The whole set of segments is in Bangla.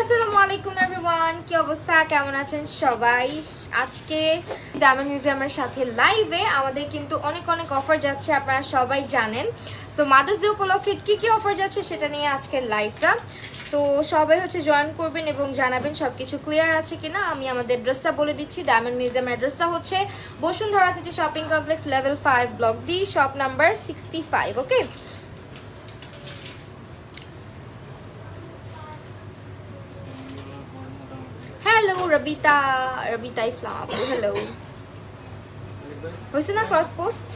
আসসালামু আলাইকুম এভরিওয়ান, কি অবস্থা, কেমন আছেন সবাই? আজকে ডায়মন্ড মিউজিয়ামের সাথে লাইভে আমাদের কিন্তু অনেক অনেক অফার যাচ্ছে, আপনারা সবাই জানেন। সো মাদার্স ডে উপলক্ষে কি কি অফার যাচ্ছে সেটা নিয়ে আজকের লাইভটা। তো সবাই জয়েন করবেন এবং জানাবেন সবকিছু ক্লিয়ার আছে কিনা। আমি আমাদের অ্যাড্রেসটা বলে দিচ্ছি। ডায়মন্ড মিউজিয়ামের অ্যাড্রেসটা হচ্ছে Bashundhara city shopping complex level 5 block D, shop number 65। ওকে, হ্যালো রবিতা ইসলাম আপু, হ্যালো। হয়েছে না ক্রস পোস্ট?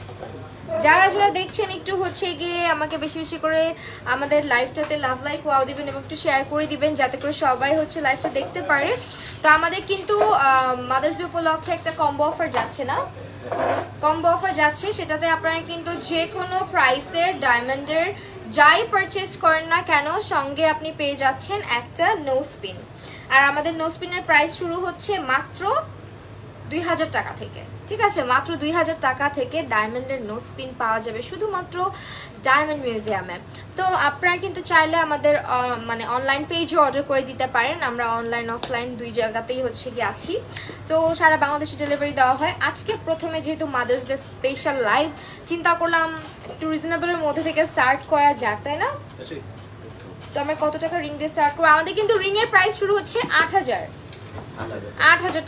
যারা যারা দেখছেন একটু গিয়ে আমাকে বেশি বেশি করে আমাদের লাইভটাতে লাভ লাইক ওয়াও দিবেন এবং একটু শেয়ার করে দিবেন যাতে করে সবাই লাইভটা দেখতে পারে। তো আমাদের কিন্তু মাদার্স ডে উপলক্ষে একটা কম্বো অফার যাচ্ছে না, কম্বো অফার যাচ্ছে। সেটাতে আপনারা কিন্তু যে কোনো প্রাইসের ডায়মন্ডের যাই পারচেস করেন না কেন সঙ্গে আপনি পেয়ে যাচ্ছেন একটা নো স্পিন। আর আমাদের নো স্পিনের প্রাইস শুরু হচ্ছে মাত্র 2000 টাকা থেকে। ঠিক আছে, মাত্র 2000 টাকা থেকে ডায়মন্ডের নো স্পিন পাওয়া যাবে শুধুমাত্র ডায়মন্ড মিউজিয়ামে। তো আপনারা কিন্তু চাইলে আমাদের মানে অনলাইন পেজে অর্ডার করে দিতে পারেন। আমরা অনলাইন অফলাইন দুই জায়গাতেই গিয়ে আছি। সো সারা বাংলাদেশে ডেলিভারি দেওয়া হয়। আজকে প্রথমে যেহেতু মাদার্স ডে স্পেশাল লাইভ, চিন্তা করলাম একটু রিজনেবলের মধ্যে থেকে স্টার্ট করা যাক, তাই না? তো আমরা কত টাকা রিং দিয়ে স্টার্ট করবো? আমাদের কিন্তু রিং এর প্রাইস শুরু হচ্ছে 8000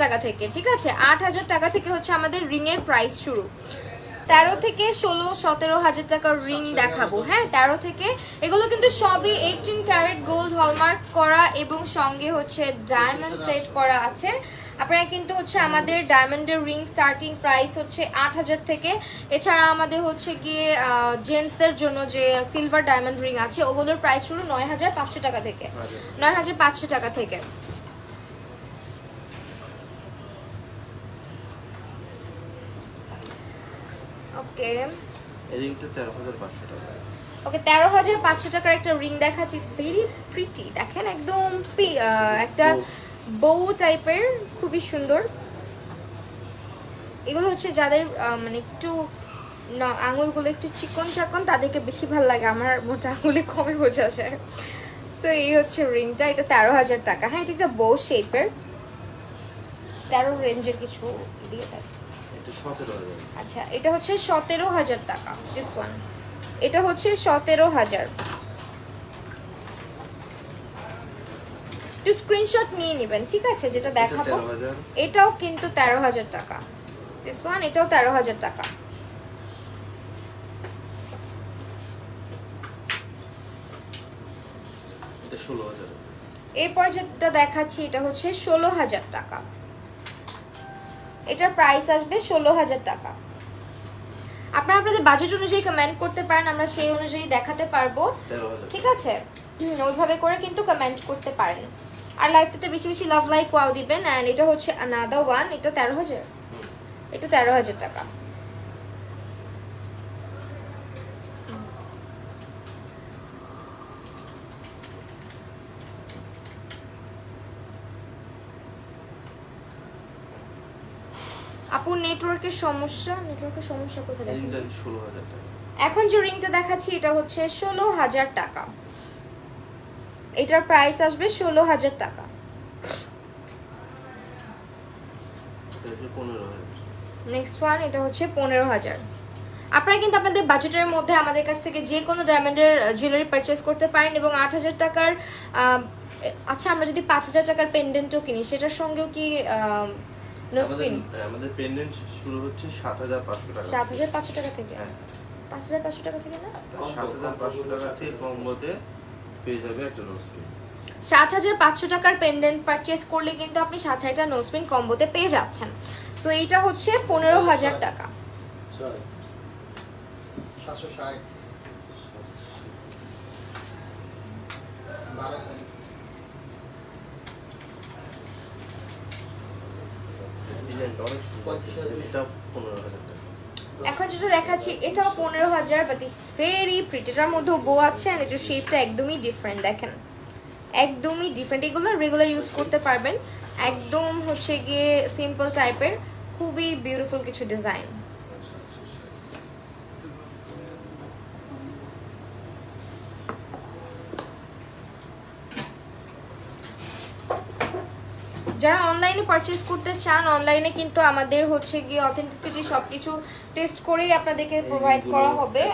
টাকা থেকে। ঠিক আছে, 8000 টাকা থেকে আমাদের রিং এর প্রাইস শুরু। 13 থেকে 16-17 হাজার টাকার রিং দেখাবো। হ্যাঁ, 13 থেকে। এগুলো কিন্তু সবই 18 ক্যারেট গোল্ড হলমার্ক করা এবং সঙ্গে ডায়মন্ড সেট করা আছে। আপনারা কিন্তু আমাদের ডায়মন্ডের রিং স্টার্টিং প্রাইস 8000 থেকে। এছাড়া আমাদের গিয়ে জেন্টসদের জন্য যে সিলভার ডায়মন্ড রিং আছে ওগুলোর প্রাইস শুরু 9500 টাকা থেকে। 9500 টাকা থেকে। ওকে, এই রিংটা 13500 টাকা। ওকে, 13500 টাকার একটা রিং দেখাচ্ছি। ইটস ভেরি প্রিটি, দেখেন একদম একটা বউ টাইপের, খুবই সুন্দর। এগুলো যাদের মানে একটু আঙুলগুলো একটু চিকন চাকন তাদেরকে বেশি ভালো লাগে, আমার মোটা আঙুলে কমে বোঝা যায়। সো এই রিংটা, এটা 13000 টাকা। হ্যাঁ, এটা একটা বউ শেপের, 13 রেঞ্জের কিছু দিয়ে দেয়। আচ্ছা, এটা 17000 টাকা। দিস ওয়ান, এটা 17000। একটু স্ক্রিনশট নিয়ে নেবেন, ঠিক আছে? যেটা দেখাবো এটাও কিন্তু 13000 টাকা। দিস ওয়ান, এটাও 13000 টাকা। এটা 16000। এরপর যেটা দেখাচ্ছি এটা 16000 টাকা। এটার প্রাইস আসবে 16000 টাকা। আপনারা আপনাদের বাজেট অনুযায়ী কমেন্ট করতে পারেন, আমরা সেই অনুযায়ী দেখাতে পারবো। ঠিক আছে, ওইভাবে করে কিন্তু কমেন্ট করতে পারেন। আর লাইভটাতে বেশি বেশি লাভ লাইক ওয়াও দিবেন। এন্ড এটা আনাদার ওয়ান, এটা 13000। এটা 13000 টাকা। আপু নেটওয়ার্কের সমস্যা কোথায়? রিংটা 16000 টাকা। এখন যে রিংটা দেখাচ্ছি এটা 16000 টাকা। এটার প্রাইস আসবে 16000 টাকা। এটা 15000। নেক্সট ওয়ান, এটা 15000। আপনারা কিন্তু আপনাদের বাজেটের মধ্যে আমাদের কাছ থেকে যে কোনো ডায়মন্ডের জুয়েলারি পারচেজ করতে পারেন এবং 8000 টাকার আচ্ছা, আমরা যদি 5000 টাকার পেন্ডেন্টও কিনি সেটার সঙ্গেও কি নো স্পিন? আমাদের পেন্ডেন্ট শুরু হচ্ছে 7500 টাকা। 7500 টাকা থেকে? 5500 টাকা থেকে না, 7500 টাকা থেকে কম্বোতে পেয়ে যাবে একটা নো স্পিন। 7500 টাকার পেন্ডেন্ট পারচেজ করলে কিন্তু আপনি সাথে একটা নো স্পিন কম্বোতে পেয়ে যাচ্ছেন। তো এইটা 15000 টাকা। 760 এখন যেটা দেখাচ্ছি এটাও 15000, বাট ইটস ভেরি প্রিটি। এটার মধ্যে বো আছে আর এটার শেপটা একদমই ডিফারেন্ট, দেখেন একদমই ডিফারেন্ট। এগুলো রেগুলার ইউজ করতে পারবেন, একদম গিয়ে সিম্পল টাইপের, খুবই বিউটিফুল কিছু ডিজাইন। যারা অনলাইনে পারচেজ করতে চান, অনলাইনে কিন্তু আমাদের হচ্ছে গিয়ে অথেন্টিসিটি সবকিছু টেস্ট করেই আপনাদেরকে প্রোভাইড করা হবে,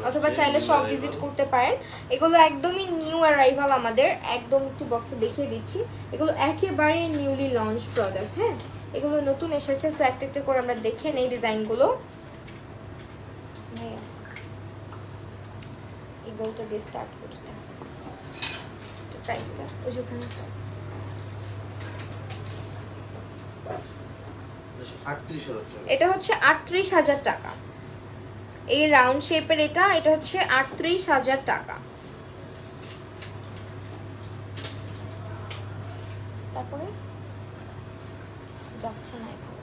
অথবা চাইলে সব ভিজিট করতে পারেন। এগুলো একদমই নিউ অ্যারাইভাল আমাদের, একদম একটু বক্সে দেখিয়ে দিচ্ছি। এগুলো একেবারে নিউলি লঞ্চ প্রোডাক্ট, হ্যাঁ এগুলো নতুন এসেছে। সো একটা একটা করে আমরা দেখে নেই ডিজাইনগুলো। এই গোলটা দিয়ে স্টার্ট করতে, প্রাইসটা ওই যে ওখানে এটা হচ্ছে ৩৮,০০০ টাকা। এই রাউন্ড শেপের এটা হচ্ছে ৩৮,০০০ টাকা। তারপরে যাচ্ছে না এখন।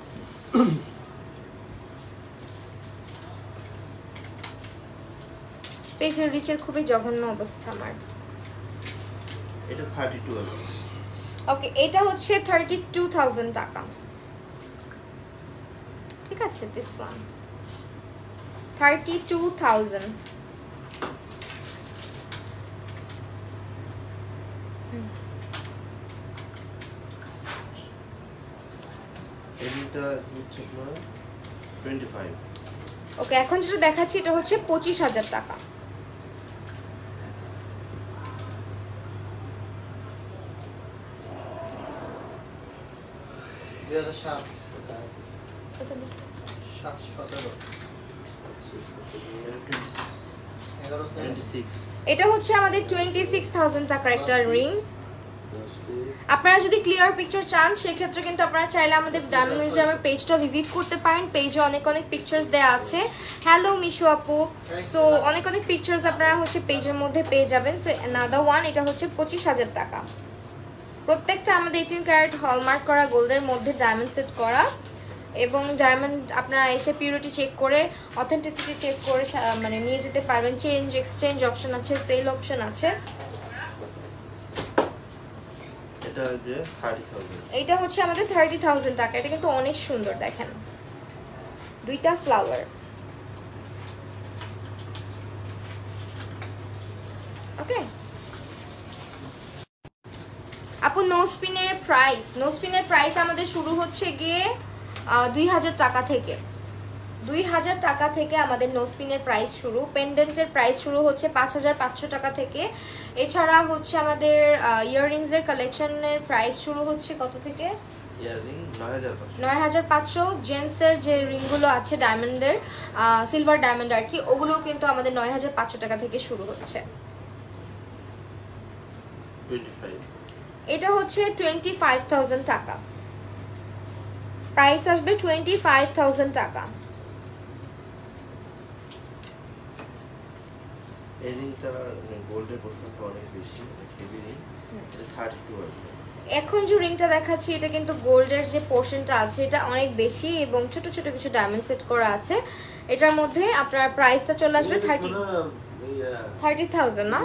পেজের রিচের খুবই জঘন্য অবস্থা আমার। এটা 32 ওকে, এটা হচ্ছে 32,000 টাকা। ঠিক আছে, দিস ওয়ান 32,000। এটা হচ্ছে 25। ওকে, এখন যেটা দেখাচ্ছি এটা হচ্ছে 25,000 টাকা। এটা হচ্ছে আমাদের 26,000 টাকার একটা রিং। আপনারা যদি ক্লিয়ার পিকচার চান সেক্ষেত্রে কিন্তু আপনারা চাইলে আমাদের ডায়মন্ড মিউজিয়ামের পেজটা ভিজিট করতে পারেন। পেজে অনেক অনেক পিকচার্স দেওয়া আছে। হ্যালো মিশু আপু, সো অনেক অনেক পিকচার্স আপনারা হচ্ছে পেজের মধ্যে পেয়ে যাবেন। সো অ্যানাদার ওয়ান, এটা হচ্ছে 25,000 টাকা। প্রত্যেকটা আমাদের 18 ক্যারেট হলমার্ক করা গোল্ডের মধ্যে ডায়মন্ড সেট করা, এবং ডায়মন্ড আপনারা এসে পিউরিটি চেক করে অথেন্টিসিটি চেক করে মানে নিয়ে যেতে পারবেন। চেঞ্জ এক্সচেঞ্জ অপশন আছে, সেল অপশন আছে। এটা হচ্ছে আমাদের 30,000 টাকা। এটা কিন্তু অনেক সুন্দর, দেখেন দুইটা ফ্লাওয়ার। ওকে আপু, নো স্পিনের প্রাইস আমাদের শুরু হচ্ছে গিয়ে 2,000 টাকা থেকে। 2,000 টাকা থেকে আমাদের নো স্পিনের প্রাইস শুরু। পেন্ডেন্টের প্রাইস শুরু হচ্ছে 5,500 টাকা থেকে। এছাড়া হচ্ছে আমাদের ইয়াররিংস এর কালেকশনের প্রাইস শুরু হচ্ছে কত থেকে? ইয়াররিং 9,500। জেন্টসের যে রিংগুলো আছে ডায়মন্ডের, সিলভার ডায়মন্ড আর কি, ওগুলো কিন্তু আমাদের 9,500 টাকা থেকে শুরু হচ্ছে। 25। এটা হচ্ছে 25,000 টাকা। প্রাইস আসবে 25,000 টাকা। এই রিংটা গোল্ডের পোর্শনটা অনেক বেশি, হেভি রিং। এটা 32 আছে। এখন যে রিংটা দেখাচ্ছি এটা কিন্তু গোল্ডের যে পোর্শনটা আছে এটা অনেক বেশি, এবং ছোট ছোট কিছু ডায়মন্ড সেট করা আছে। এটার মধ্যে আপনার প্রাইসটা চলে আসবে 30,000 না,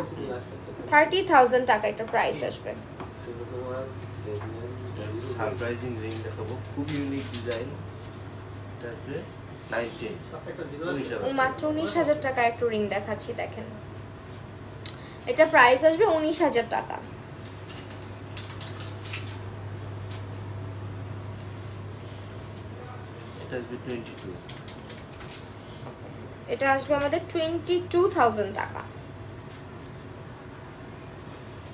30,000 টাকা এটা প্রাইস আসবে। সারপ্রাইজিং রিং দেখাবো, খুব ইউনিক ডিজাইন। তারপরে 19 মাত্র 19,000 টাকার একটা রিং দেখাচ্ছি, দেখেন এটা প্রাইস আসবে 19,000 টাকা। এটা আসবে 22। এটা আসবে আমাদের 22,000 টাকা।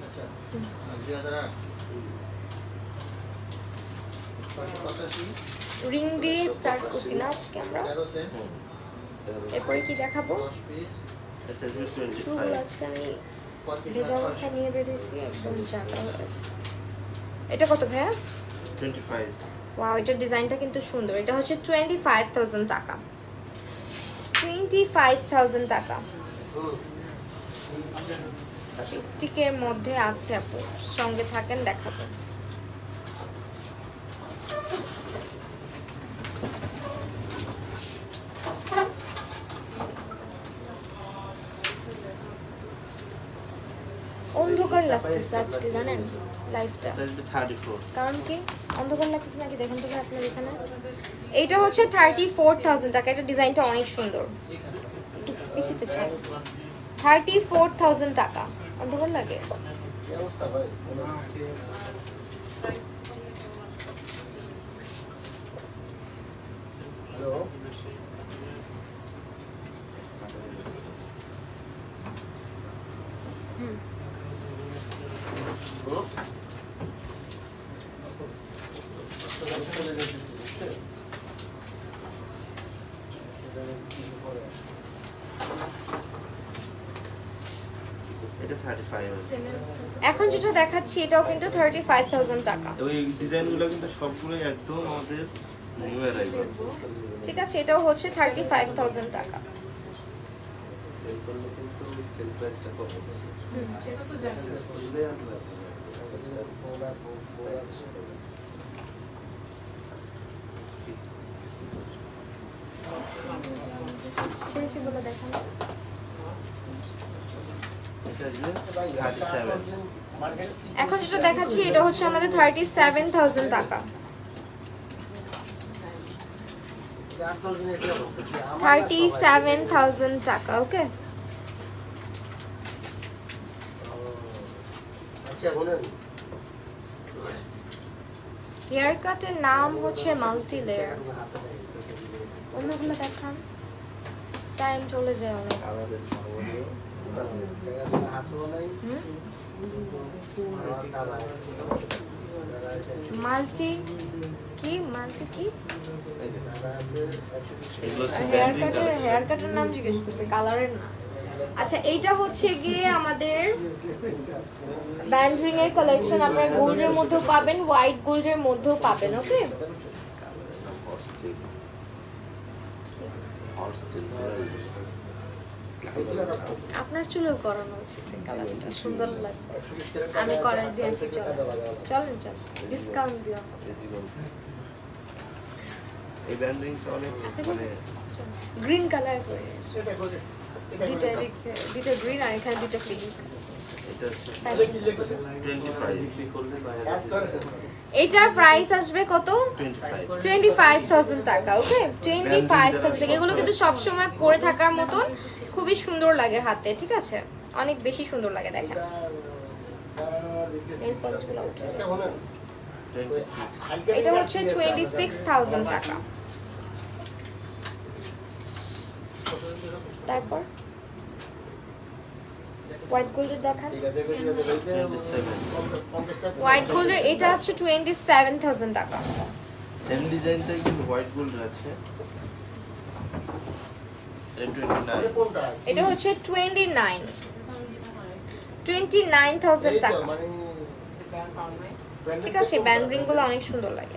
আচ্ছা 2008 রিং দিয়ে স্টার্ট করছি না আজকে আমরা। এরপরে কি দেখাবো? এটা আসবে 25। চুল আজকে আমি ভেজা অবস্থায় নিয়ে বেরিয়েছি, একদম জানা হয়ে গেছে। এটা কত ভাইয়া? 25। ওয়াও, এটার ডিজাইনটা কিন্তু সুন্দর। এটা হচ্ছে 25,000 টাকা। 25,000 টাকা। টিকের মধ্যে আছে আপু, সঙ্গে থাকেন দেখাবো। অন্ধকার লাগতেছে আজকে, জানেন লাইফটা, এটা আসবে 34। কারণ কি অন্ধকার লাগতেছে নাকি দেখেন তো আপনার এখানে। এইটা হচ্ছে 34,000 টাকা। এটা ডিজাইনটা অনেক সুন্দর, একটু পিছিয়ে ছাড়। 34,000 টাকা। অন্ধকার লাগে? এটা 35 আছে। এখন যেটা দেখাচ্ছি এটাও কিন্তু 35,000 টাকা। ওই ডিজাইনগুলো কিন্তু সবগুলো একদম আমাদের নিউ অ্যারাইভাল। ঠিক আছে, এটাও হচ্ছে 35,000 টাকা। সেল করলে কিন্তু সেল প্রাইসটা কম হবে। সেগুলো দেখান। এটা আসবে 37। এখন যেটা দেখাচ্ছি এটা হচ্ছে আমাদের 37,000 টাকা। 37,000 টাকা। ওকে, হেয়ার কাটের নাম হচ্ছে মাল্টি লেয়ার। অন্যগুলো দেখান, টাইম চলে যায় অনেক। মাল্টি কি, মাল্টি কি? হেয়ার কাটের নাম জিজ্ঞেস করছে, কালারের না। আচ্ছা, এইটা হচ্ছে গিয়ে আমাদের ব্যান্ড রিং এর কালেকশন। আপনারা গোল্ডের মধ্যেও পাবেন, হোয়াইট গোল্ডের মধ্যেও পাবেন। ওকে, আপনার চুলও করানো উচিত, কালারটা সুন্দর লাগবে। আমি করাই দিয়ে আসি, চলেন চলেন চলেন, ডিসকাউন্ট দিও। এই ব্যান্ডিংটা অনেক মানে গ্রিন কালার করে দুইটা গ্রিন আর এখানে দুইটা পিঙ্ক। এটা 25 এটার প্রাইস আসবে কত? 25 25,000 টাকা। ওকে, 25,000 টাকা। এগুলো কিন্তু সব সময় পরে থাকার মতন খুবই সুন্দর লাগে হাতে। ঠিক আছে, অনেক বেশি সুন্দর লাগে। দেখেন এটা হচ্ছে 26,000 টাকা। তারপর হোয়াইট গোল্ডের দেখান। হোয়াইট গোল্ডের এটা হচ্ছে 27,000 টাকা। সেম ডিজাইনটাই কিন্তু হোয়াইট গোল্ড আছে। এটা হচ্ছে 29,000 টাকা। ঠিক আছে, ব্যান্ড রিং গুলো অনেক সুন্দর লাগে।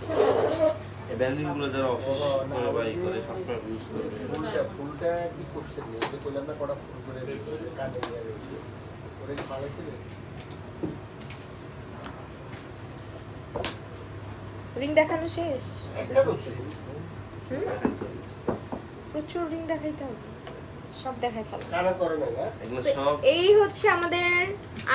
এই ব্যান্ডিং গুলো যারা অফিস করে বাই করে সবসময় ইউজ করে। ফুলটা কি করছে এটা কইলাম না কটা ফুল করে কাটে গিয়ে ওরে কি পালাইছিল। রিং দেখানো শেষ? এটা হচ্ছে প্রচুর রিং দেখাইতে হবে, সব দেখাই ফেলো। কারা করে না এগুলো সব। এই হচ্ছে আমাদের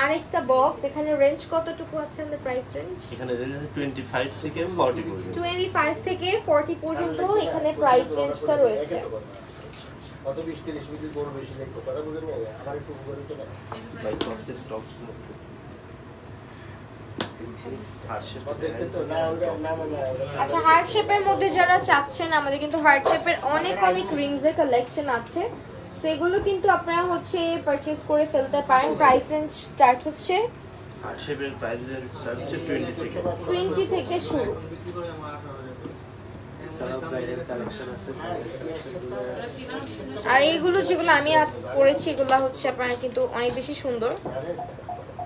আরেকটা বক্স। এখানে রেঞ্জ কতটুকু আছে আমাদের প্রাইস রেঞ্জ? এখানে রেঞ্জ আছে 25 থেকে 40 পর্যন্ত। 25 থেকে 40 পর্যন্ত এখানে প্রাইস রেঞ্জটা রয়েছে। কত 20-30 মিনিট বড় বেশি দেখতে কথা বুঝেন না, আমার একটু উপরে চলে ভাই টপসের টপস আচ্ছা, হার্ট শেপের মধ্যে যারা চাচ্ছেন, আমাদের কিন্তু হার্ট শেপের অনেক অনেক রিংস এর কালেকশন আছে। সেগুলো কিন্তু আপনারা হচ্ছে পারচেজ করে ফেলতে পারেন। প্রাইস রেঞ্জ স্টার্ট হচ্ছে হার্ট শেপের প্রাইস রেঞ্জ স্টার্ট হচ্ছে 20 থেকে শুরু। আর এইগুলো যেগুলো আমি পরেছি এগুলো হচ্ছে আপনারা কিন্তু অনেক বেশি সুন্দর।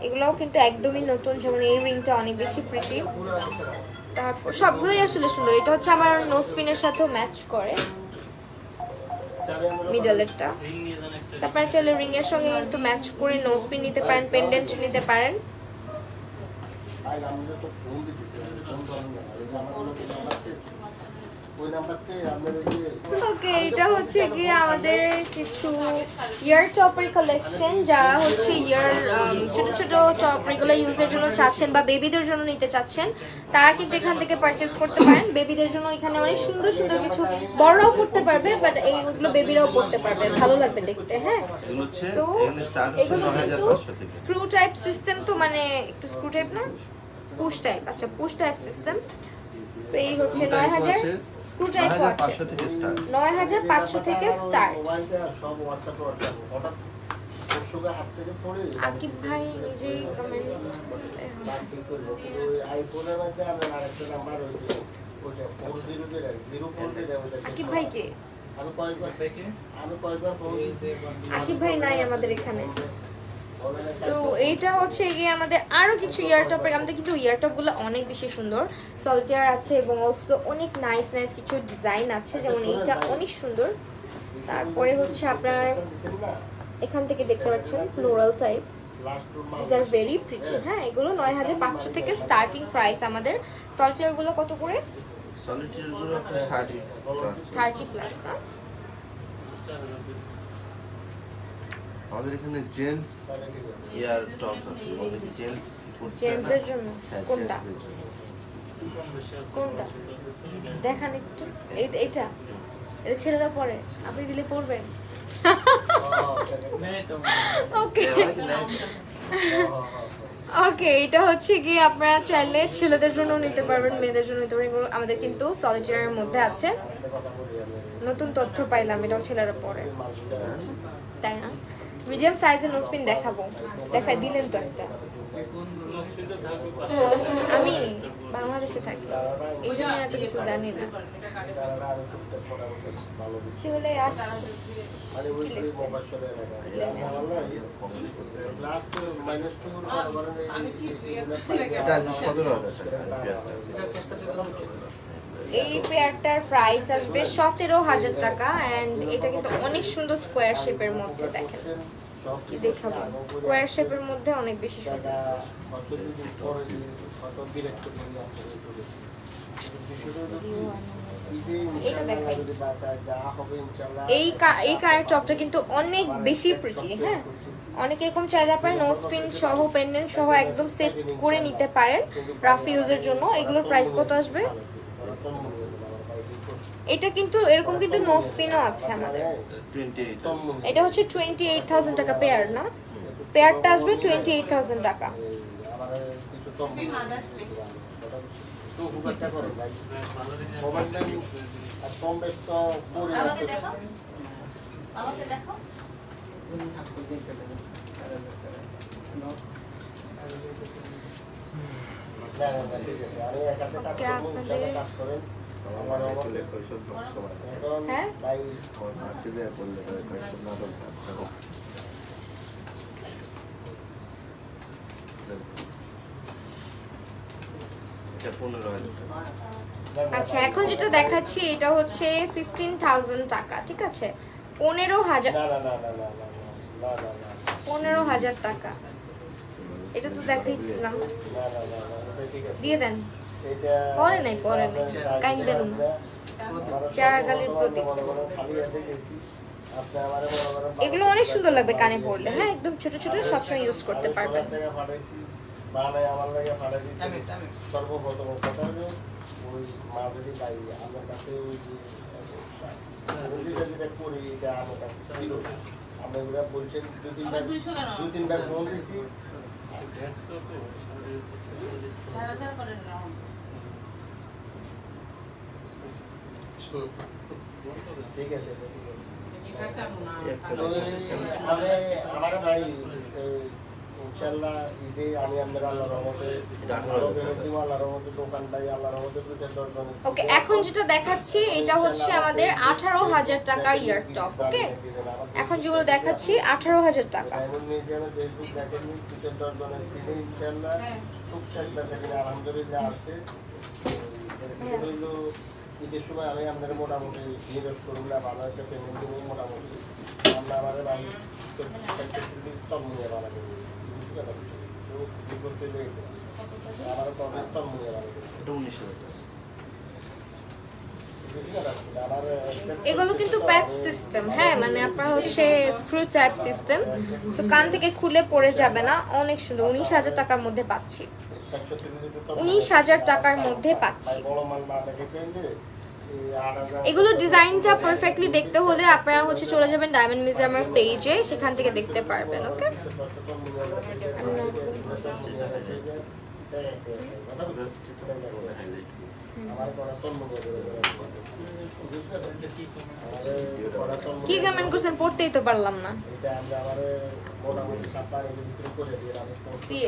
এগুলোও কিন্তু একদমই নতুন, যেমন এই রিংটা অনেক বেশি প্রিটি। তারপর সবগুলোই আসলে সুন্দর। এটা হচ্ছে আমার নোজ পিনের সাথেও ম্যাচ করে মিডলেরটা। আপনারা চাইলে রিং এর সঙ্গে কিন্তু ম্যাচ করে নোজ পিন নিতে পারেন, পেন্ডেন্ট নিতে পারেন। ওকে, এটা হচ্ছে কি আমাদের কিছু ইয়ার টপের কালেকশন। যারা হচ্ছে ইয়ার ছোট ছোট টপ রেগুলার ইউজের জন্য চাচ্ছেন বা বেবিদের জন্য নিতে চাচ্ছেন, তারা কিন্তু এখান থেকে পারচেজ করতে পারেন। বেবিদের জন্য এখানে অনেক সুন্দর সুন্দর কিছু, বড়রাও পড়তে পারবে, বাট এইগুলো বেবিরাও পড়তে পারবে, ভালো লাগবে দেখতে। হ্যাঁ, তো এগুলো কিন্তু স্ক্রু টাইপ সিস্টেম, তো মানে একটু স্ক্রু টাইপ না, পুশ টাইপ। আচ্ছা, পুশ টাইপ সিস্টেম। তো এই হচ্ছে 9,000। স্ক্রু টাইপও আছে 9500 থেকে স্টার্ট 9500 থেকে স্টার্ট। মোবাইলটা সব হোয়াটসঅ্যাপে হঠাৎ পরশুকে হাত থেকে পড়ে আকিব ভাই নিজেই কমেন্ট করতে বাদ ঠিক করবো কিন্তু ওই আইফোনের মধ্যে আমার আরেকটা নাম্বার হয়েছে ওইটা 40 যেটা 04 যেটা ওইটা আকিব ভাই কে? আমি কয়েকবার ফোন দিয়েছি আকিব ভাই নাই আমাদের এখানে। সো এইটা হচ্ছে গিয়ে আমাদের আরো কিছু ইয়ারটপের, আমাদের কিন্তু ইয়ারটপগুলো অনেক বেশি সুন্দর, সলিটার আছে এবং অলসো অনেক নাইস নাইস কিছু ডিজাইন আছে, যেমন এইটা অনেক সুন্দর। তারপরে হচ্ছে আপনার এখান থেকে দেখতে পাচ্ছেন floral type, this are very pretty. হ্যাঁ, এগুলো 9500 থেকে স্টার্টিং প্রাইস। আমাদের সলিটারগুলো কত করে? সলিটার গুলো 30 প্লাস না? আমাদের এখানে জেন্টস ইয়ার টপ আছে, মানে জেন্টস জেন্টসের জন্য হ্যাঁ, কোনটা gents দের জন্য। কোনটা দেখান একটু। এটা এটা ছেলেরা পরে, আপনি দিলে পরবেন? ওকে ওকে, এটা হচ্ছে গিয়ে আপনারা চাইলে ছেলেদের জন্য নিতে পারবেন, মেয়েদের জন্য নিতে পারবেন। এগুলো আমাদের কিন্তু সলিটারের মধ্যে আছে। নতুন তথ্য পাইলাম, এটাও ছেলেরা পরে, তাই না? মিডিয়াম সাইজের নোজপিন দেখাবো, দেখাই দিলেন তো একটা। আমি বাংলাদেশে থাকি, এই জন্য এত কিছু জানি না। ছেলে আস কি লিখছে? এটা 17,000 টাকা। এই পেয়ারটার প্রাইস আসবে 17,000 টাকা। এন্ড এটা কিন্তু অনেক সুন্দর স্কোয়ার শেপের মধ্যে, দেখেন কি দেখাবো, স্কোয়ার শেপের মধ্যে অনেক বেশি সুন্দর। এটা দেখাই, এই কানের টপটা কিন্তু অনেক বেশি প্রিটি। হ্যাঁ, অনেক এরকম চাইলে আপনারা নোজ পিন সহ পেন্ডেন্ট সহ একদম সেট করে নিতে পারেন রাফ ইউজের জন্য। এগুলোর প্রাইস কত আসবে? এটা কিন্তু এরকম কিন্তু নোজ পিনও আছে আমাদের। এটা হচ্ছে 28,000 টাকা পেয়ার না? পেয়ারটা আসবে 28,000 টাকা। হ্যাঁ, আচ্ছা, এখন যেটা দেখাচ্ছি এটা হচ্ছে 15,000 টাকা, ঠিক আছে? 15,000 টাকা। এটা তো দেখাইছিলাম, দিয়ে দেন। পরে নাই কাইন দেন না, চারাগালির প্রতীক। এগুলো অনেক সুন্দর লাগবে কানে পরলে। হ্যাঁ, একদম ছোট ছোট, সবসময় ইউজ করতে পারবেন। সর্বপ্রথম কথা হলো ওই মা যদি গাই আমার কাছে ওই যেটা করি এটা আমার কাছে ছিল। আমরা এগুলো বলছেন দু তিনবার ফোন দিয়েছি। ঠিক আছে, আমার ভাই ইনশাআল্লাহ ঈদে আমি আপনার আল্লাহর রহমতে দোকানটাই আল্লাহর রহমতে। ওকে, এখন যেটা দেখাচ্ছি এটা হচ্ছে আমাদের 18,000 টাকার ইয়ার টপ। ওকে, এখন যেগুলো দেখাচ্ছি 18,000 টাকা। আলহামদুলিল্লাহ আছে। ঈদের সময় আমি আপনার মোটামুটি নিরস করুন না, ভালো একটা পেমেন্ট দেবো মোটামুটি। আমরা আমার ভাই স্তম নিয়ে ভালো করি, আমার স্তম নিয়ে ভালো করি। এগুলো কিন্তু প্যাচ সিস্টেম। হ্যাঁ, মানে আপনার হচ্ছে স্ক্রু টাইপ সিস্টেম, সো কান থেকে খুলে পড়ে যাবে না। অনেক সুন্দর, 19,000 টাকার মধ্যে পাচ্ছি। 19,000 টাকার মধ্যে পাচ্ছি। এগুলো ডিজাইনটা পারফেক্টলি দেখতে হলে আপনারা হচ্ছে চলে যাবেন ডায়মন্ড মিউজিয়ামের পেজে, সেখান থেকে দেখতে পারবেন। ওকে, কি কমেন্ট করছেন পড়তেই তো পারলাম না।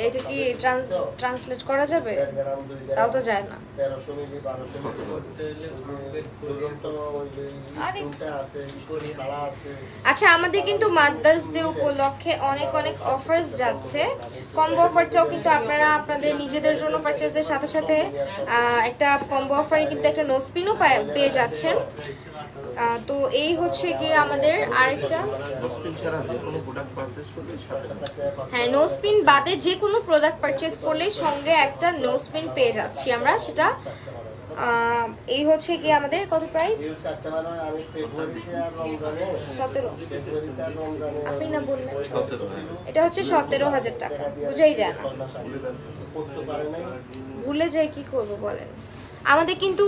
এটা কি ট্রান্সলেট করা যাবে? তাও তো যায় না। আচ্ছা, আমাদের কিন্তু মাদার্স ডে উপলক্ষে অনেক অনেক অফার্স যাচ্ছে। কম্বো অফারটাও কিন্তু আপনারা আপনাদের নিজেদের জন্য পারচেজের সাথে সাথে একটা কম্বো অফারে কিন্তু একটা নোজপিনও পেয়ে যাচ্ছেন। তো এই হচ্ছে গিয়ে আমাদের আরেকটা, হ্যাঁ নোজপিন বাদে যে কোনো প্রোডাক্ট পারচেজ করলে সঙ্গে একটা নোজপিন পেয়ে যাচ্ছি আমরা, সেটা এই হচ্ছে কি আমাদের কত প্রাইস? 17। আপনি না বললেন এটা হচ্ছে 17,000 টাকা, বুঝাই যায় না, ভুলে যাই কি করবো বলেন। আমাদের কিন্তু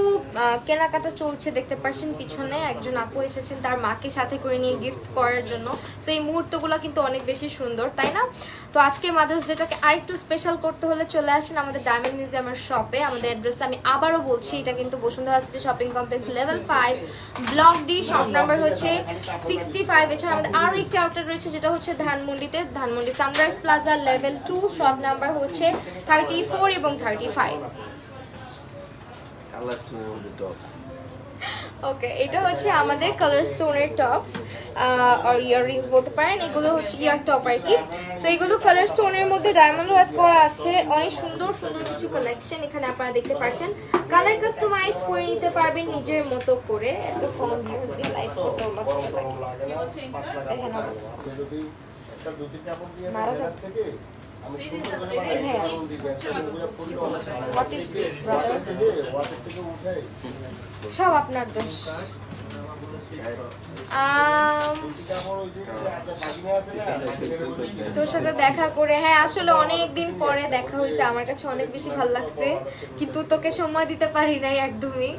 কেনাকাটা চলছে, দেখতে পাচ্ছেন পিছনে একজন আপু এসেছেন তার মাকে সাথে করে নিয়ে গিফট করার জন্য। সো এই মুহূর্তগুলো কিন্তু অনেক বেশি সুন্দর, তাই না? তো আজকে মাদার্স ডেটাকে আরেকটু স্পেশাল করতে হলে চলে আসেন আমাদের ডায়মন্ড মিউজিয়ামের শপে। আমাদের অ্যাড্রেসটা আমি আবারও বলছি, এটা কিন্তু Bashundhara city shopping complex level 5 block D, shop number হচ্ছে 65। এছাড়া আমাদের আরও একটি আউটলেট রয়েছে যেটা হচ্ছে ধানমন্ডিতে, Dhanmondi sunrise plaza level 2, shop number হচ্ছে 34 এবং 35। ওকে, এটা হচ্ছে আমাদের কালার স্টোনের টপস আর ইয়াররিংস বলতে পারেন, এগুলো হচ্ছে ইয়ার টপ আর কি। সো এগুলো কালার স্টোনের মধ্যে ডায়মন্ড ওয়াচ করা আছে, অনেক সুন্দর সুন্দর কিছু কালেকশন এখানে আপনারা দেখতে পাচ্ছেন। কালার কাস্টমাইজ করে নিতে পারবেন নিজের মতো করে। এত কম ভিউজ দিয়ে লাইভ করতে দেখেন অবস্থা মারা যাবে। সব আপনার দোষ। তোর সাথে দেখা করে, হ্যাঁ আসলে অনেকদিন পরে দেখা হয়েছে, আমার কাছে অনেক বেশি ভালো লাগছে, কিন্তু তোকে সময় দিতে পারি নাই একদমই,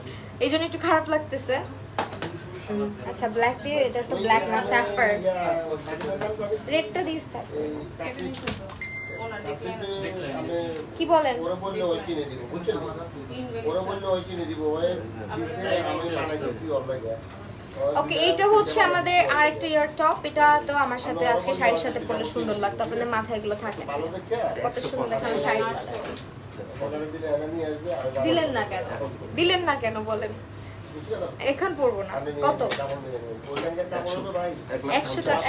এই জন্য একটু খারাপ লাগতেছে। আচ্ছা ব্ল্যাক দিয়ে, এটা তো ব্ল্যাক না, স্যাফার। রেডটা দিস স্যার, কি বলেন? ওকে, এইটা হচ্ছে আমাদের আরেকটা ইয়ার টপ। এটা তো আমার সাথে আজকে শাড়ির সাথে পরলে সুন্দর লাগতো, আপনাদের মাথায় এগুলো থাকে কত সুন্দর দেখানো শাড়ি। দিলেন না কেন? দিলেন না কেন বলেন? এখন পড়বো না। কত? 100 টাকা।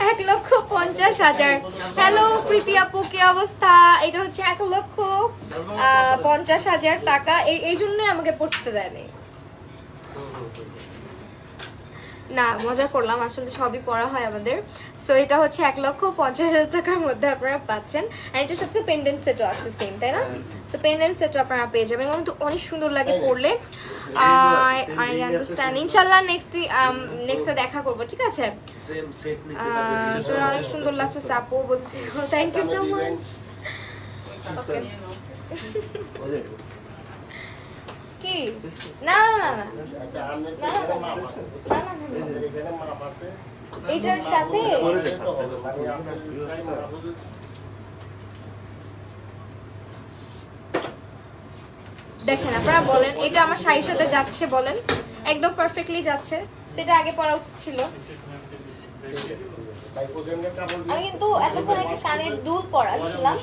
1,50,000। হ্যালো প্রীতি আপু, কি অবস্থা? এটা হচ্ছে 1,50,000 টাকা। এই জন্যই আমাকে পড়তে দেয়নি। না মজা করলাম, আসলে সবই পড়া হয় আমাদের। সো এটা হচ্ছে 1,50,000 টাকার মধ্যে আপনারা পাচ্ছেন। আর এটার সাথে পেন্ডেন্ট সেটও আছে সেম, তাই না? সো পেন্ডেন্ট সেটও আপনারা পেয়ে যাবেন, কিন্তু অনেক সুন্দর লাগে পরলে। I understand. ইনশাআল্লাহ নেক্সটে দেখা করব, ঠিক আছে? সেম সেট নিতে পারবেন। তো অনেক সুন্দর লাগতেছে আপু বলছে। Thank you so much. Okay কি? না না না এটার সাথে দেখেন আপনারা বলেন, এটা আমার শাড়ির সাথে যাচ্ছে বলেন? একদম পারফেক্টলি যাচ্ছে, সেটা আগে পরা উচিত ছিল। আমি কিন্তু এতক্ষণ একটা কানের দুল পরাছিলাম,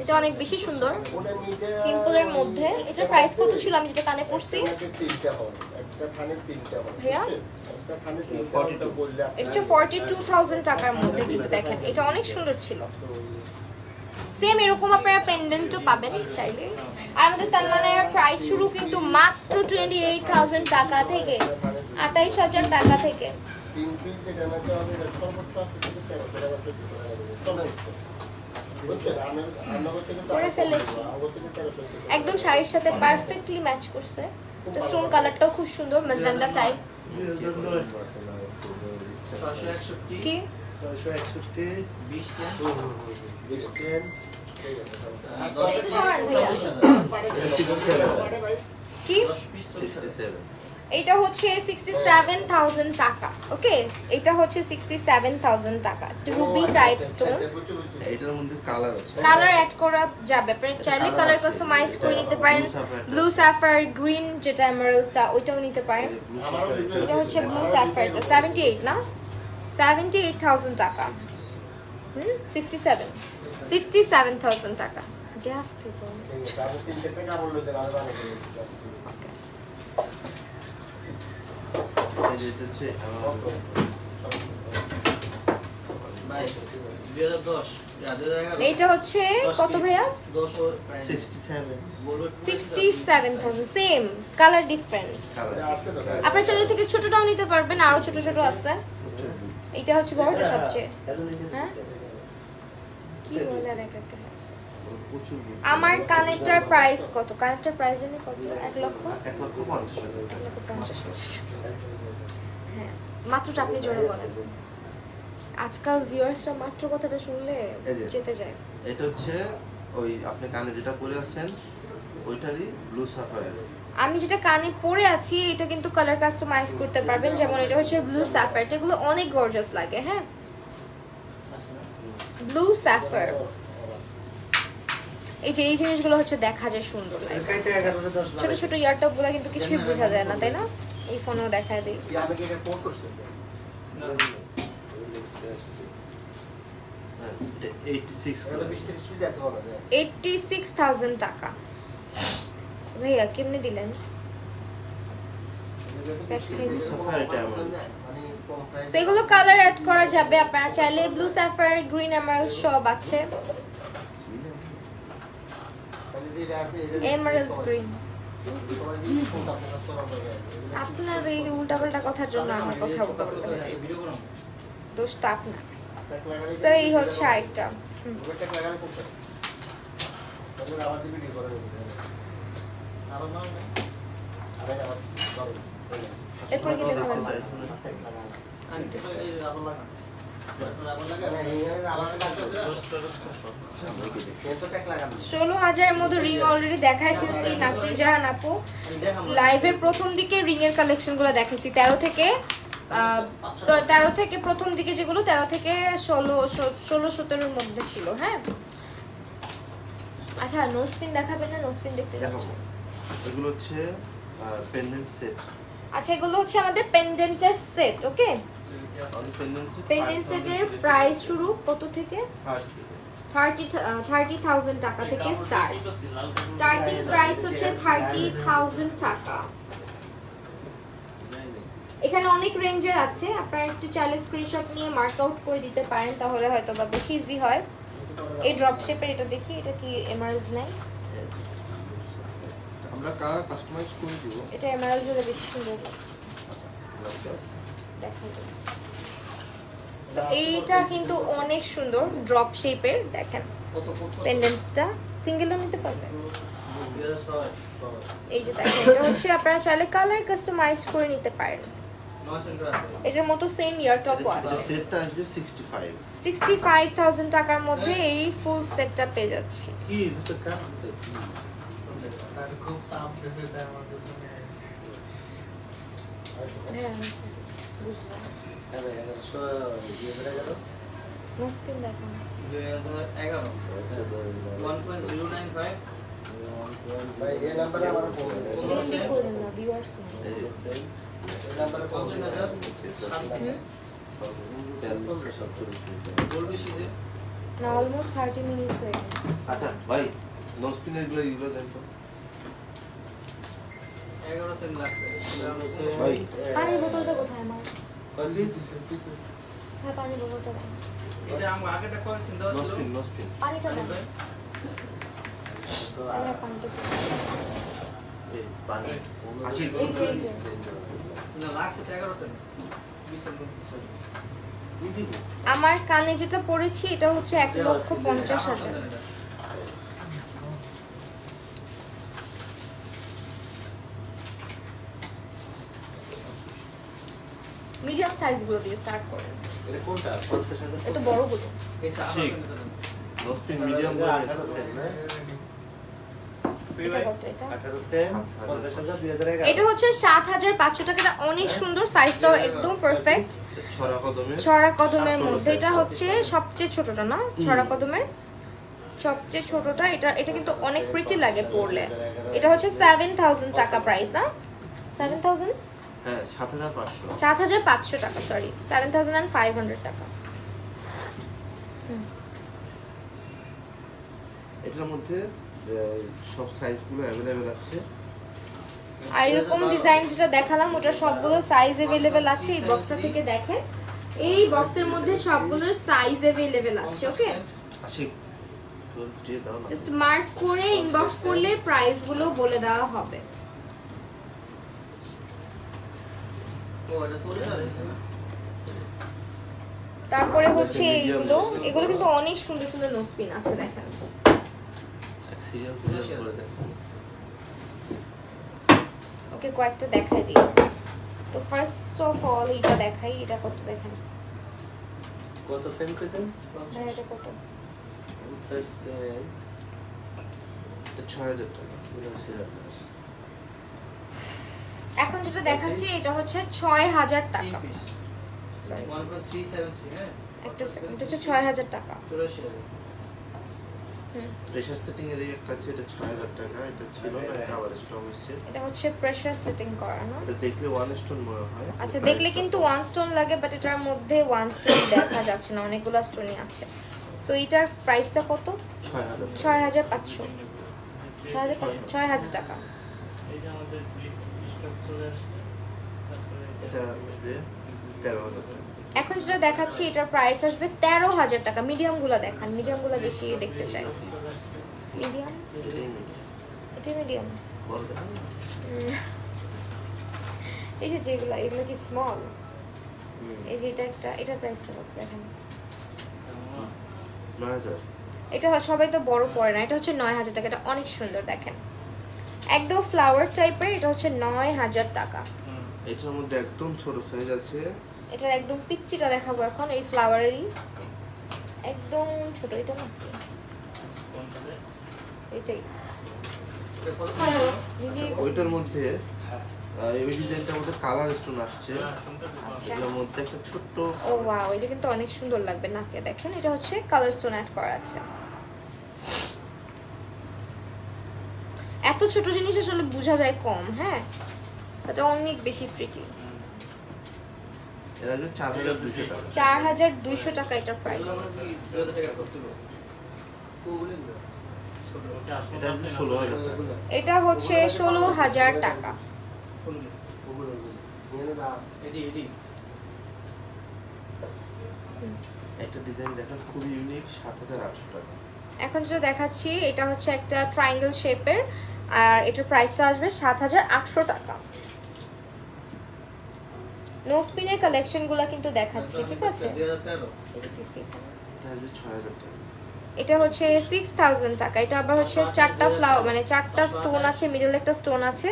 এটা অনেক বেশি সুন্দর, সিম্পলের মধ্যে। এটার প্রাইস কত ছিল আমি যেটা কানে পরছি? ভাইয়া এটা 42,000 টাকার মধ্যে, কিন্তু দেখেন এটা অনেক সুন্দর ছিল। সেম এরকম আপনারা পেন্ডেন্টও পাবেন চাইলে। আর আমাদের তানমানের প্রাইস শুরু কিন্তু মাত্র 28,000 টাকা থেকে, 28,000 টাকা থেকে। করে ফেলেছি, একদম শাড়ির সাথে পারফেক্টলি ম্যাচ করছে। তো স্টোন কালারটাও খুব সুন্দর, ম্যাজেন্ডা টাইপ। কি 661 20 সেন্ট কি 67 এটা হচ্ছে 67,000 টাকা। ওকে, এটা হচ্ছে 67,000 টাকা, রুবি টাইপ স্টোন। এটার মধ্যে কালার আছে, কালার অ্যাড করা যাবে, আপনি চাইলে কালার কাস্টমাইজ করে নিতে পারেন। ব্লু স্যাফায়ার, গ্রিন যেটা এমারাল্ডটা ওইটাও নিতে পারেন। এটা হচ্ছে ব্লু স্যাফায়ারটা 78 না, 78,000 টাকা। 67,000 টাকা। জাস্ট পিপল যেটা হচ্ছে এইটা হচ্ছে কত ভাইয়া? 67,000। Same colour different. আপনার চ্যানেল থেকে ছোটটাও নিতে পারবেন, আরো ছোট ছোট আছে। এটা হচ্ছে বড়টা সবচেয়ে। হ্যাঁ কি বলে আর একা একা আছে। আমার কানেক্টর প্রাইস কত? কানেক্টর প্রাইস জানি কত? 1,50,000। হ্যাঁ, মাত্রটা আপনি জোরে বলেন। আজকাল ভিউয়ার্সরা মাত্র কথাটা শুনলে যেতে যায়। এটা হচ্ছে ওই আপনি কানে যেটা পরে আছেন ওইটারই ব্লু সাফায়ার। আমি যেটা কানে পরে আছি এটা কিন্তু কালার কাস্টমাইজ করতে পারবেন, যেমন এটা হচ্ছে ব্লু সাফায়ার, এগুলো অনেক গর্জিয়াস লাগে। হ্যাঁ, ব্লু সাফায়ার, এই যে এই জিনিসগুলো হচ্ছে দেখা যায় সুন্দর লাগে। ছোট ছোট ইয়ারটপ গুলো কিন্তু কিছুই বোঝা যায় না, তাই না? এই ফোনেও দেখায় দেই। 86,000 টাকা। ভাইয়া কেমনে দিলেন? সেগুলো কালার অ্যাড করা যাবে, আপনারা চাইলে ব্লু স্যাফায়ার, গ্রিন এমারাল্ড সব আছে। Emerald green. আপনার এই উল্টাপাল্টা কথার জন্য আমার কথা উল্টাপাল্টা হয়ে গেছে। দোষ তো আপনার। স্যার এই হচ্ছে আরেকটা। এরপরে কি দেখাবেন? 16,000 এর মধ্যে রিং অলরেডি দেখাই ফেলছি নাসরিন জাহান আপু। লাইভের প্রথম দিকে রিং এর কালেকশনগুলো দেখাইছি 13 থেকে প্রথম দিকে যেগুলো 13 থেকে 16-17 এর মধ্যে ছিল। হ্যাঁ, আচ্ছা নোজপিন দেখাবেন না? নোজপিন দেখতে যাচ্ছি। এগুলো হচ্ছে পেন্ডেন্ট সেট। আচ্ছা, এগুলো হচ্ছে আমাদের পেন্ডেন্টের সেট। ওকে, পেন্ডেন্ট সেটের প্রাইস শুরু কত থেকে? 30,000 টাকা থেকে স্টার্ট। স্টার্টিং প্রাইস হচ্ছে 30,000 টাকা। এখানে অনেক রেঞ্জের আছে, আপনারা একটু চাইলে স্ক্রিনশট নিয়ে মার্ক আউট করে দিতে পারেন, তাহলে হয়তো বা বেশি ইজি হয়। এই ড্রপ শেপের এটা দেখি, এটা কি এমারাল্ড নাই? আমরা কালার কাস্টমাইজ করে দিব। এটা এমারাল্ড হলে বেশি সুন্দর দেখাই। সো এইটা কিন্তু অনেক সুন্দর ড্রপ শেপের। দেখেন পেন্ডেন্টটা সিঙ্গেলও নিতে পারবেন। এই যে দেখেন, এটা হচ্ছে আপনারা চাইলে কালার কাস্টমাইজ করে নিতে পারেন। এটার মতো সেম ইয়ার টপও আছে। সেটটা আসবে 65। 65,000 টাকার মধ্যে এই ফুল সেটটা পেয়ে যাচ্ছি। নোজপিন দেখুন 2011 1.095 এই নাম্বারে আমার ফোন করেন না, ভিউয়ার্স না। এই নাম্বারে ফোন 50,000 বলবি সিজে না, অলমোস্ট 30 মিনিটস হয়ে গেছে। আচ্ছা ভাই, নোজপিনের এগুলো দেন তো 11 সেন্ট লাগছে ভাই। পানির বোতলটা কোথায় আমার? প্লিজ হ্যাঁ, পানির বোতলটা দেন। এটা আমরা আগেটা কোয়েশ্চেন দেওয়া ছিল নোজপিন পানিটা দেন। হ্যাঁ, পানিটা দেন। এই পানি এই যে, এই যে। না লাগছে 11 সেন্ট 20 সেন্ট আমার কানে যেটা পড়েছি এটা হচ্ছে 1,50,000। মিডিয়াম সাইজ গুলো দিয়ে স্টার্ট করেন। এটা কোনটা 50,000? এটা বড় গুলো। এই 18 সেন্ট নোজপিন মিডিয়াম 18 সেট না? এটা কত এটা? 18 সেন্ট 50,000 2011 এটা হচ্ছে 7,500 টাকা। এটা অনেক সুন্দর, সাইজটাও একদম পারফেক্ট, ছড়া কদমের মধ্যে। এটা হচ্ছে সবচেয়ে ছোটটা না, ছড়া কদমের সবচেয়ে ছোটটা। এটা কিন্তু অনেক প্রিটি লাগে পরলে। এটা হচ্ছে 7,000 টাকা প্রাইস না? 7,000? হ্যাঁ 7,500 7,500 টাকা, সরি 7,500 টাকা। এটার মধ্যে সব সাইজগুলো अवेलेबल আছে। আর এরকম ডিজাইন যেটা দেখালাম ওটা সবগুলো সাইজ अवेलेबल আছে। এই বক্সটা থেকে দেখেন, এই বক্সের মধ্যে সবগুলোর সাইজ अवेलेबल আছে। ওকে, আশিক দিয়ে দাও না। জাস্ট মার্ক করে ইনবক্স করলে প্রাইস গুলো বলে দেওয়া হবে। ও এটা সোলে যাচ্ছে না। তারপরে হচ্ছে এগুলো কিন্তু অনেক সুন্দর সুন্দর নোজপিন আছে দেখেন। সিরিয়াল করে দেন। ওকে, কয়েকটা দেখাই দিই। তো ফার্স্ট অফ অল এটা দেখাই। এটা কত দেখেন? কত সেন্ট কইছেন? হ্যাঁ, এটা কত? 50 সেন্ট। এটা 6,000 টাকা। 80,000 এখন যেটা দেখাচ্ছি এটা হচ্ছে 6,000 টাকা। সরি, 1.373 হ্যাঁ একটা সেকেন্ড, এটা হচ্ছে 6,000 টাকা। 84,000 প্রেসার সেটিং এর একটা আছে, এটা 6,000 টাকা। এটা ছিল না, আবার স্টক হয়েছে। এটা হচ্ছে প্রেসার সেটিং করা না? এটা দেখলে 1 স্টোন মনে হয়। আচ্ছা, দেখলে কিন্তু 1 স্টোন লাগে, বাট এটার মধ্যে 1 স্টোন দেখা যাচ্ছে না, অনেকগুলো স্টোনই আছে। সো এটার প্রাইসটা কত? 6,000 6,500। 6,000 টাকা। এটা আসবে 13,000 টাকা। এখন যেটা দেখাচ্ছি এটার প্রাইস আসবে 13,000 টাকা। মিডিয়ামগুলো দেখান, মিডিয়ামগুলো বেশি দেখতে চাই। মিডিয়াম, এটা মিডিয়াম। বলতে এই যে এগুলো কি স্মল? এই যে এটা একটা, এটার প্রাইসটা কত দেখেন? 9,000। এটা সবাই তো বড় পড়ে না, এটা হচ্ছে 9,000 টাকা। এটা অনেক সুন্দর দেখেন, একদম ফ্লাওয়ার টাইপের। এটা হচ্ছে 9,000 টাকা। এটার মধ্যে একদম ছোট সাইজ আছে। এটার একদম পিচ্চিটা দেখাবো এখন, এই ফ্লাওয়ারেরই একদম ছোট। এটা না, এটাই। এই যে ওইটার মধ্যে এই ডিজাইনটার মধ্যে কালার স্টোন আসছে। আচ্ছা, এর মধ্যে একটা ছোট্ট ও ওয়াও, এটা কিন্তু অনেক সুন্দর লাগবে নাকে। দেখেন, এটা হচ্ছে কালার স্টোন অ্যাড করা আছে। এত ছোট জিনিস আসলে বোঝা যায় কম, হ্যাঁ, এটা অনেক বেশি প্রিটি। এর আগে 4,200 টাকা। 4,200 টাকা এটার প্রাইস। এটা হচ্ছে 16,000 টাকা। এটা হচ্ছে 16,000 টাকা। একটা ডিজাইন দেখেন, খুবই ইউনিক, 7,800 টাকা। এখন যেটা দেখাচ্ছি এটা হচ্ছে একটা ট্রায়াঙ্গেল শেপের, আর এটার প্রাইসটা আসবে 7,800 টাকা। নোজপিনের কালেকশনগুলো কিন্তু দেখাচ্ছি, ঠিক আছে? 2013 এটা দিছি এখানে। এটা হচ্ছে 6,000 টাকা। এটা হচ্ছে 6,000 টাকা। এটা আবার হচ্ছে 4টা ফ্লাওয়ার, মানে 4টা স্টোন আছে, মিডলে একটা স্টোন আছে,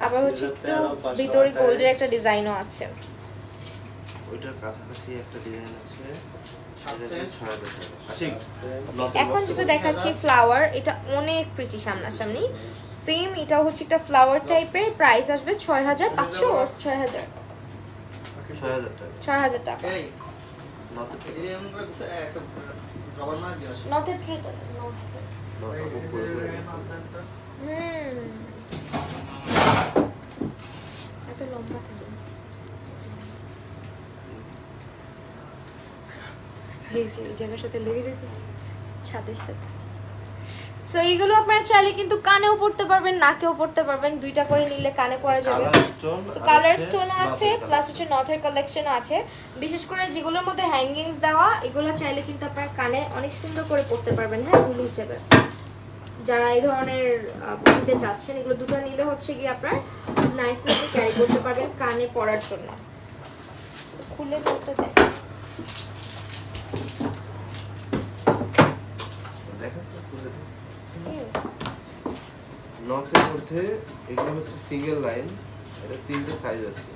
আবার হচ্ছে একটু ভিতরে গোল্ডের একটা ডিজাইনও আছে। ওইটার কাছাকাছি একটা ডিজাইন আছে, এটা হচ্ছে 6,000 টাকা। আশিক এখন যেটা দেখাচ্ছি ফ্লাওয়ার, এটা অনেক প্রিটি সামনাসামনি। সেম এটাও হচ্ছে একটা ফ্লাওয়ার টাইপের। প্রাইস আসবে 6,500 ও 6,000 টাকা। 6,000 টাকা। এই নট এটা এমন করে কিছু একটা রবার না দিও নথের ট্রি এত লম্বা কেন? এই যে এই জায়গার সাথে লেগে যেতেছে, ছাদের সাথে। সো এইগুলো আপনারা চাইলে কিন্তু কানেও পড়তে পারবেন, নাকেও পড়তে পারবেন, দুইটা করে নিলে কানে পরা যাবে। সো কালার স্টোন আছে, প্লাস হচ্ছে নথের কালেকশনও আছে। বিশেষ করে যেগুলোর মধ্যে হ্যাঙ্গিংস দেওয়া, এগুলো চাইলে কিন্তু আপনারা কানে অনেক সুন্দর করে পড়তে পারবেন, হ্যাঁ, দুল হিসেবে। যারা এই ধরনের নিতে চাচ্ছেন, এগুলো দুটো নিলে হচ্ছে কি আপনার নাইসলি ক্যারি করতে পারবেন কানে পরার জন্য। খুলে করতে দেন। দেখেন তো খুলে দিন। নথের মধ্যে এগুলো হচ্ছে সিঙ্গেল লাইন, এটা 3টে সাইজ আছে।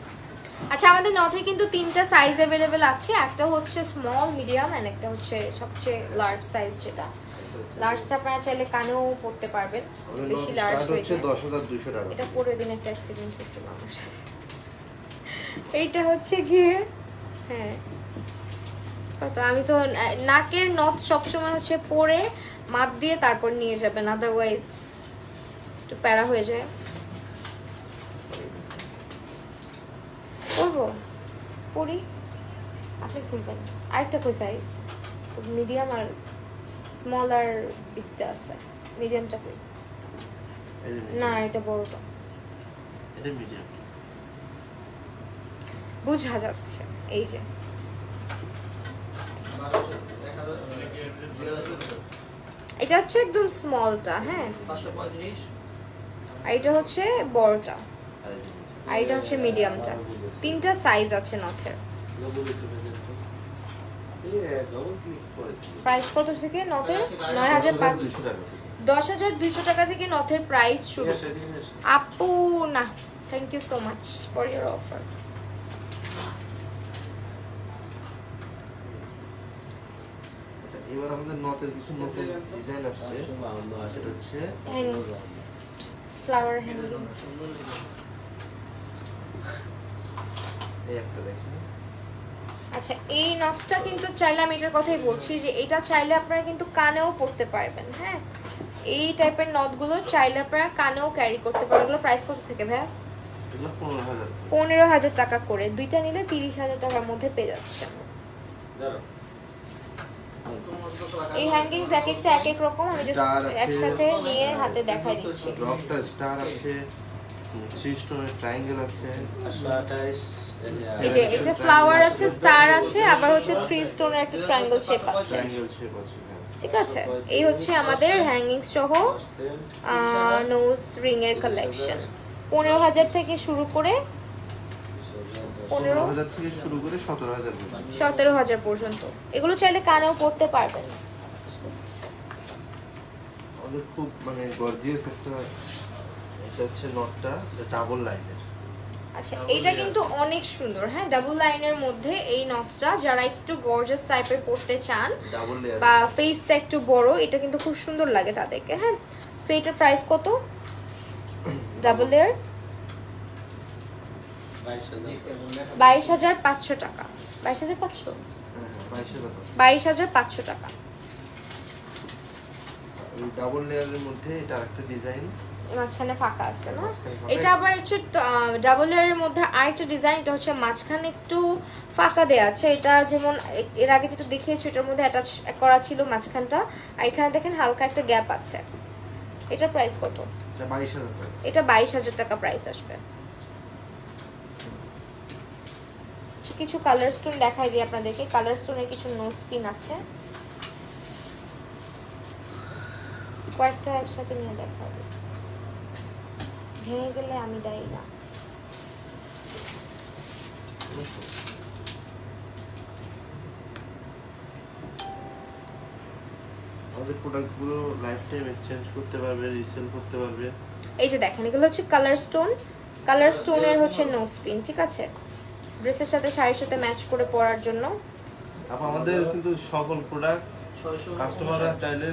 আচ্ছা, আমাদের নথের কিন্তু 3টা সাইজ अवेलेबल আছে। একটা হচ্ছে স্মল, মিডিয়াম এন্ড একটা হচ্ছে সবচেয়ে লার্জ সাইজ যেটা। লার্জটা আপনারা চাইলে কানেও পড়তে পারবেন, বেশি লার্জ হয়ে হচ্ছে যায়। 10,200 টাকা। এটা পরে দিন একটা অ্যাক্সিডেন্ট হয়েছিল আমার সাথে। এইটা হচ্ছে গিয়ে হ্যাঁ কত, আমি তো নাকের নথ সবসময় হচ্ছে পরে মাপ দিয়ে তারপর নিয়ে যাবেন, আদারওয়াইজ একটু প্যারা হয়ে যায়। পরবো পরি, আপনি খুলবেন। আরেকটা কই সাইজ? মিডিয়াম আর স্মল আর বিগটা আছে, মিডিয়ামটা কই? এই যে না এটা বড়টা, এটা মিডিয়াম। বুঝা যাচ্ছে। এই যে এটা হচ্ছে একদম স্মলটা, হ্যাঁ, 535 আর এটা হচ্ছে বড়টা, আর এই যে আর এটা হচ্ছে মিডিয়ামটা। তিনটা সাইজ আছে নথের। ডবল ক্লিক করে প্রাইস কত থেকে নথের? 9,500, 200 টাকা। 10,200 টাকা থেকে নথের প্রাইস শুরু। আপু না, thank you so much for your offer. আচ্ছা, এবার আমাদের নতের কিছু নতুন ডিজাইন আসছে, সেটা হচ্ছে হ্যাঙ্গিংস, ফ্লাওয়ার হ্যাঙ্গিংস। এই একটা দেখেন। আচ্ছা এই নথটা কিন্তু চাইলে, আমি এটার কথাই বলছি যে এটা চাইলে আপনারা কিন্তু কানেও পড়তে পারবেন। হ্যাঁ, এই টাইপের নথগুলো চাইলে আপনারা কানেও ক্যারি করতে পারবেন। এগুলো প্রাইস কত থেকে ভাইয়া? এগুলো 15,000। 15,000 টাকা করে, দুইটা নিলে 30,000 টাকার মধ্যে পেয়ে যাচ্ছে। এই হ্যাঙ্গিংস এক একটা এক এক রকম, আমি জাস্ট Star আছে। একসাথে নিয়ে হাতে দেখাই দিচ্ছি। ড্রপটা স্টার আছে, 3 স্টোনের ট্রায়াঙ্গেল আছে, এই যে এটা ফ্লাওয়ার আছে, স্টার আছে, আবার হচ্ছে 3 স্টোনের একটা ট্রায়াঙ্গেল শেপ আছে। ট্রায়াঙ্গেল শেপ আছে। হ্যাঁ, ঠিক আছে, এই হচ্ছে আমাদের হ্যাঙ্গিংস সহ নোজ রিং এর কালেকশন। 15,000 থেকে শুরু করে 15,000 থেকে শুরু করে 17,000 পর্যন্ত। 17,000 পর্যন্ত। এগুলো চাইলে কানেও পড়তে পারবেন। আমাদের খুব মানে গর্জিয়াস একটা, এটা হচ্ছে নটটা, ডাবল লাইনের। আচ্ছা এইটা কিন্তু অনেক সুন্দর, হ্যাঁ, ডাবল লাইনের মধ্যে এই নকটা, যারা একটু গর্জিয়াস টাইপের পড়তে চান ডাবল লেয়ার বা ফেসটা একটু বড়, এটা কিন্তু খুব সুন্দর লাগে তাদেরকে। হ্যাঁ, সো এটার প্রাইস কত? ডাবল লেয়ার 22,500 টাকা। 22,500, 22,500 টাকা। ওই ডাবল লেয়ারের মধ্যে এটা আরেকটা ডিজাইন, মাঝখানে ফাঁকা আছে না? মাঝখানে ফাঁকা। এটা আবার একটু ডাবল লেয়ারের মধ্যে আরেকটা ডিজাইন, এটা হচ্ছে মাঝখানে একটু ফাঁকা দেয়া আছে। এটা যেমন এর আগে যেটা দেখিয়েছি এটার মধ্যে অ্যাটাচ করা ছিল মাঝখানটা, আর এখানে দেখেন হালকা একটা গ্যাপ আছে। এটার প্রাইস কত? এটা 22,000 টাকা। এটা 22,000 টাকা প্রাইস আসবে। কিছু কালার স্টোন দেখাই দিই আপনাদেরকে। কালার স্টোনের কিছু নোজ পিন আছে, কয়েকটা একসাথে নিয়ে দেখাবো, ভেঙে গেলে আমি দেই না। আমাদের প্রোডাক্টগুলো লাইফ টাইম এক্সচেঞ্জ করতে পারবে, রিসেল করতে পারবে। এই যে দেখেন এগুলো হচ্ছে কালার স্টোন, কালার স্টোনের হচ্ছে নোজ পিন, ঠিক আছে, ড্রেসের সাথে শাড়ির সাথে ম্যাচ করে পরার জন্য। আপু আমাদের কিন্তু সকল প্রোডাক্ট কাস্টমাররা চাইলে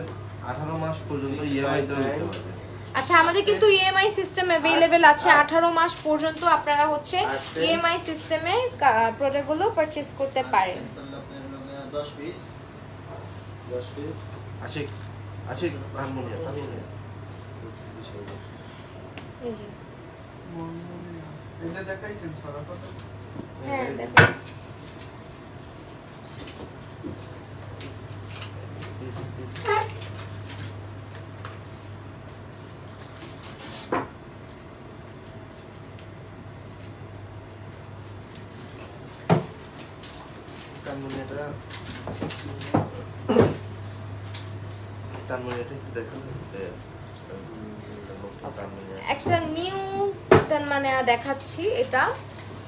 18 মাস পর্যন্ত ইএমআই দেওয়া দিতে পারবে। আচ্ছা আমাদের কিন্তু ইএমআই সিস্টেম अवेलेबल আছে 18 মাস পর্যন্ত। আপনারা হচ্ছে ইএমআই সিস্টেমে প্রোডাক্টগুলো পারচেজ করতে পারেন। 10 পিস আশিক হারমোনিয়াম এই যে এটা দেখাইছেন সারা কথা। হ্যাঁ দেখেন, হারমোনিয়ামটা একটু দেখুন। একটা নিউ মানে দেখাচ্ছি এটা।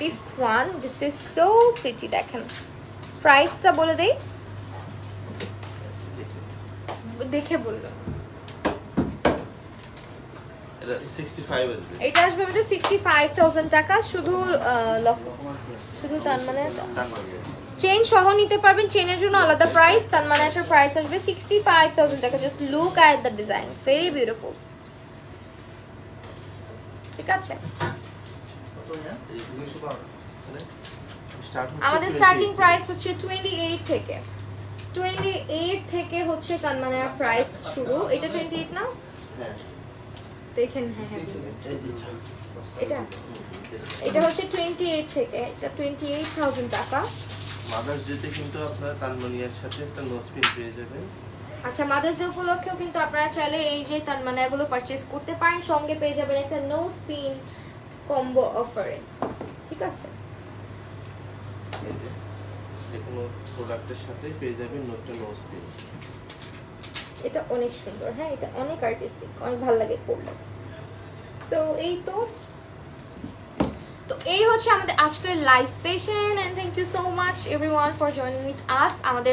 This is so pretty. দেখেন প্রাইসটা বলে দেই, দেখে বললো। এটা 65 আসবে। এটা আসবে আমাদের 65,000 টাকা। শুধু শুধু তার মানে চেইন সহ নিতে পারবেন, চেইনের জন্য আলাদা প্রাইস, তার মানে একটা প্রাইস আসবে 65,000 টাকা। Just look at the design, very beautiful. ঠিক আছে, আমাদের স্টার্টিং প্রাইস হচ্ছে 28 থেকে, 28 থেকে হচ্ছে তানমানের প্রাইস শুরু। এটা 28 না, হ্যাঁ দেখেন। হ্যাঁ হ্যাঁ, এটা এটা হচ্ছে 28 থেকে, এটা 28,000 টাকা। মাদার্স ডেতে কিন্তু আপনারা তানমানিয়ার সাথে একটা নোজপিন পেয়ে যাবেন। আচ্ছা, মাদার্স ডে উপলক্ষেও কিন্তু আপনারা চাইলে এই যে তানমানা এগুলো পারচেজ করতে পারেন, সঙ্গে পেয়ে যাবেন একটা নোজ পিন কম্বো অফারে। ঠিক আছে, এই যে যেকোনো প্রোডাক্টের সাথে পেয়ে যাবেন একটা নোজপিন। এটা অনেক সুন্দর। হ্যাঁ, এটা অনেক আর্টিস্টিক, অনেক ভালো লাগে পরলে। সো এই তো এই হচ্ছে আমাদের আজকের live session, and thank you so much everyone for joining with us. আমাদের